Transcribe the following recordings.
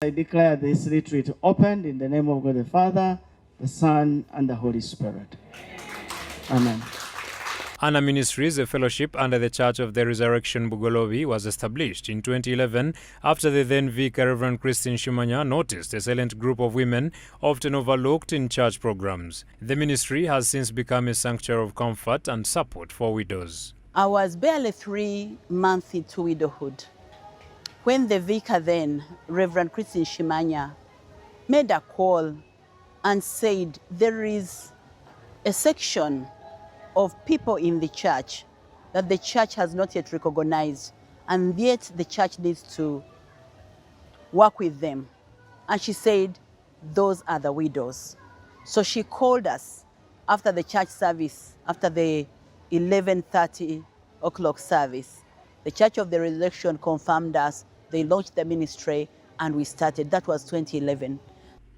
I declare this retreat opened in the name of God the Father, the Son, and the Holy Spirit. Amen. Anna Ministries, a fellowship under the Church of the Resurrection Bugolobi, was established in 2011 after the then Vicar Reverend Christine Shimanya noticed a silent group of women often overlooked in church programs. The ministry has since become a sanctuary of comfort and support for widows. I was barely 3 months into widowhood when the vicar then, Reverend Christine Shimanya, made a call and said there is a section of people in the church that the church has not yet recognized, and yet the church needs to work with them. And she said, those are the widows. So she called us after the church service, after the 11:30 o'clock service. The Church of the Resurrection confirmed us. They launched the ministry and we started. That was 2011.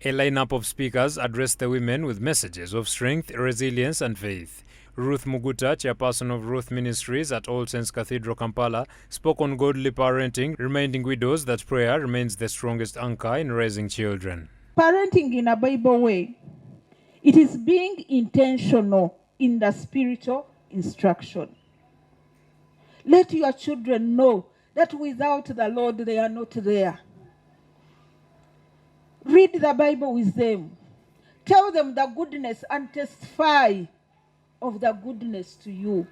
A lineup of speakers addressed the women with messages of strength, resilience, and faith. Ruth Muguta, chairperson of Ruth Ministries at All Saints Cathedral, Kampala, spoke on godly parenting, reminding widows that prayer remains the strongest anchor in raising children. Parenting in a Bible way, it is being intentional in the spiritual instruction. Let your children know that without the Lord they are not there. Read the Bible with them. Tell them the goodness and testify of the goodness to you.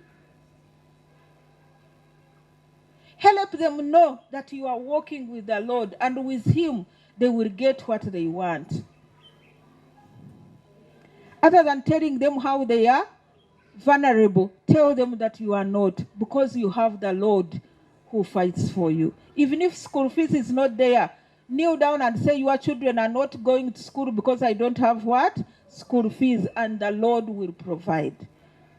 Help them know that you are walking with the Lord, and with Him they will get what they want. Other than telling them how they are vulnerable, tell them that you are not, because you have the Lord who fights for you. Even if school fees is not there, kneel down and say, your children are not going to school because I don't have what? School fees, and the Lord will provide.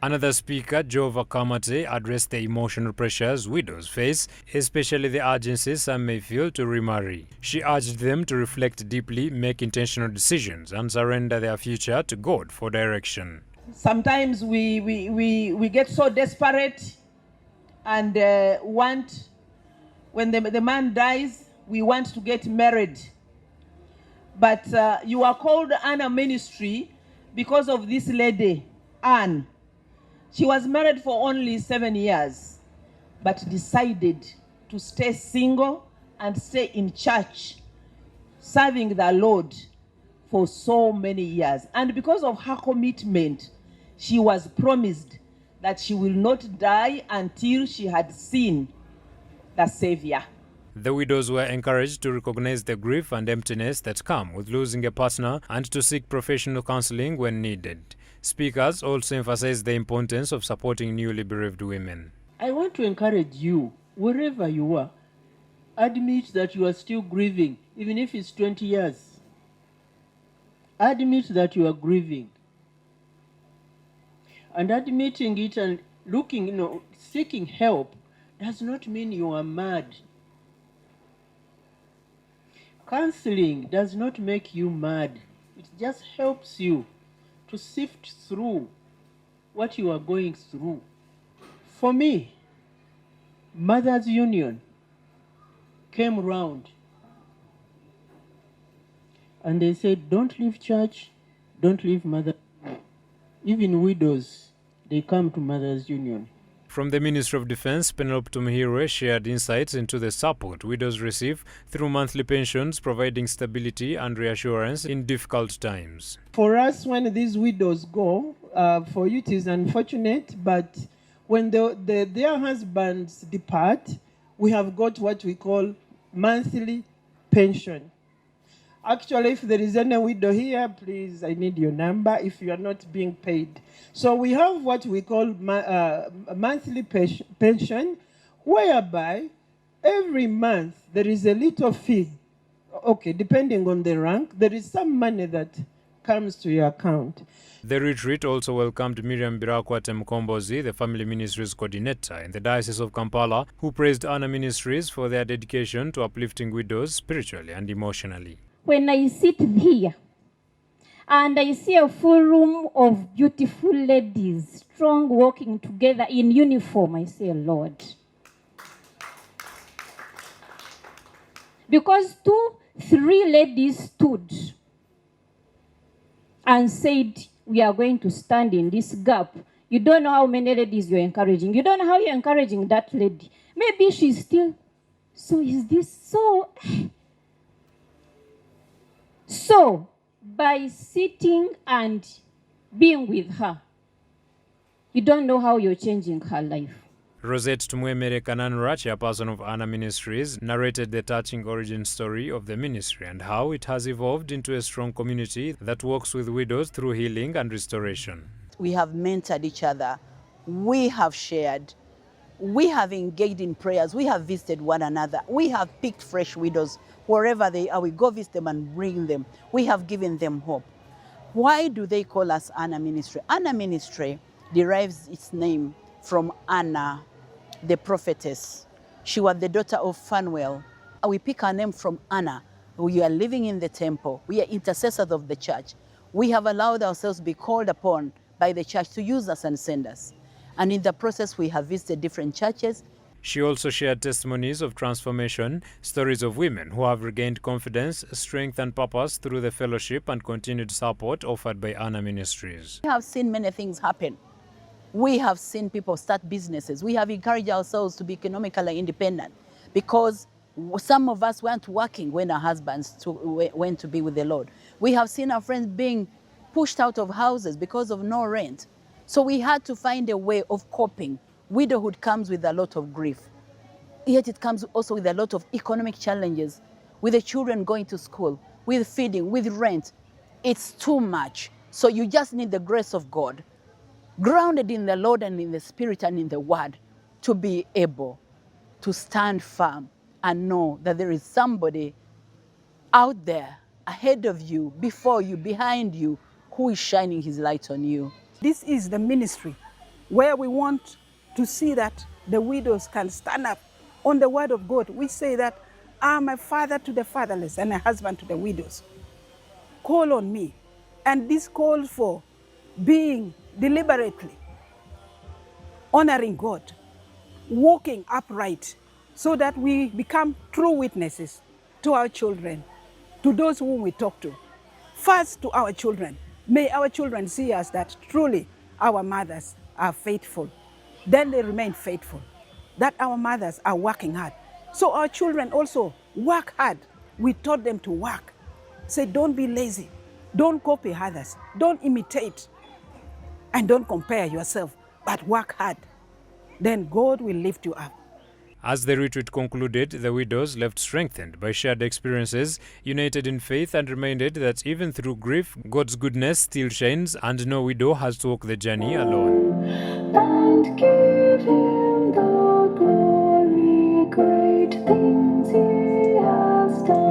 Another speaker, Jova Kamate, addressed the emotional pressures widows face, especially the urgency some may feel to remarry. She urged them to reflect deeply, make intentional decisions, and surrender their future to God for direction. Sometimes we get so desperate and want, when the man dies, we want to get married. But you are called Anna Ministry because of this lady, Anne. She was married for only 7 years, but decided to stay single and stay in church, serving the Lord for so many years. And because of her commitment, she was promised that she will not die until she had seen the Savior. The widows were encouraged to recognize the grief and emptiness that come with losing a partner and to seek professional counseling when needed. Speakers also emphasized the importance of supporting newly bereaved women. I want to encourage you, wherever you are, admit that you are still grieving, even if it's 20 years. Admit that you are grieving. And admitting it and looking, seeking help does not mean you are mad. Counseling does not make you mad. It just helps you to sift through what you are going through. For me, Mother's Union came round and they said, don't leave church, don't leave Mother. Even widows, they come to Mother's Union. From the Ministry of Defense, Penelope Tumihire shared insights into the support widows receive through monthly pensions, providing stability and reassurance in difficult times. For us, when these widows go, for you it is unfortunate, but when their husbands depart, we have got what we call monthly pension. Actually, if there is any widow here, please, I need your number if you are not being paid. So we have what we call monthly pension, whereby every month there is a little fee. Okay, depending on the rank, there is some money that comes to your account. The retreat also welcomed Miriam Birakwate Mkombozi, the Family Ministries Coordinator in the Diocese of Kampala, who praised Anna Ministries for their dedication to uplifting widows spiritually and emotionally. When I sit here and I see a full room of beautiful ladies, strong, walking together in uniform, I say, Lord. Because to 3 ladies stood and said, we are going to stand in this gap. You don't know how many ladies you're encouraging. You don't know how you're encouraging that lady. Maybe she's still, so is this so? So, by sitting and being with her, you don't know how you're changing her life. Rosette Tumwemere Kananura, chairperson of Anna Ministries, narrated the touching origin story of the ministry and how it has evolved into a strong community that works with widows through healing and restoration. We have mentored each other. We have shared. We have engaged in prayers. We have visited one another. We have picked fresh widows wherever they are. We go visit them and bring them. We have given them hope. Why do they call us Anna Ministry? Anna Ministry derives its name from Anna, the prophetess. She was the daughter of Phanuel. We pick our name from Anna. We are living in the temple. We are intercessors of the church. We have allowed ourselves to be called upon by the church to use us and send us. And in the process, we have visited different churches. She also shared testimonies of transformation, stories of women who have regained confidence, strength and purpose through the fellowship and continued support offered by Anna Ministries. We have seen many things happen. We have seen people start businesses. We have encouraged ourselves to be economically independent because some of us weren't working when our husbands went to be with the Lord. We have seen our friends being pushed out of houses because of no rent. So we had to find a way of coping. Widowhood comes with a lot of grief. Yet it comes also with a lot of economic challenges, with the children going to school, with feeding, with rent. It's too much. So you just need the grace of God, grounded in the Lord and in the Spirit and in the Word, to be able to stand firm and know that there is somebody out there ahead of you, before you, behind you, who is shining his light on you. This is the ministry where we want to see that the widows can stand up on the word of God. We say that I'm a father to the fatherless and a husband to the widows. Call on me. And this calls for being deliberately honoring God, walking upright, so that we become true witnesses to our children, to those whom we talk to. First, to our children. May our children see us that truly our mothers are faithful. Then they remain faithful, that our mothers are working hard. So our children also work hard. We taught them to work. Say, don't be lazy. Don't copy others. Don't imitate. And don't compare yourself, but work hard. Then God will lift you up. As the retreat concluded, the widows left strengthened by shared experiences, united in faith, and reminded that even through grief, God's goodness still shines and no widow has to walk the journey alone. And give him the glory, great things he has done.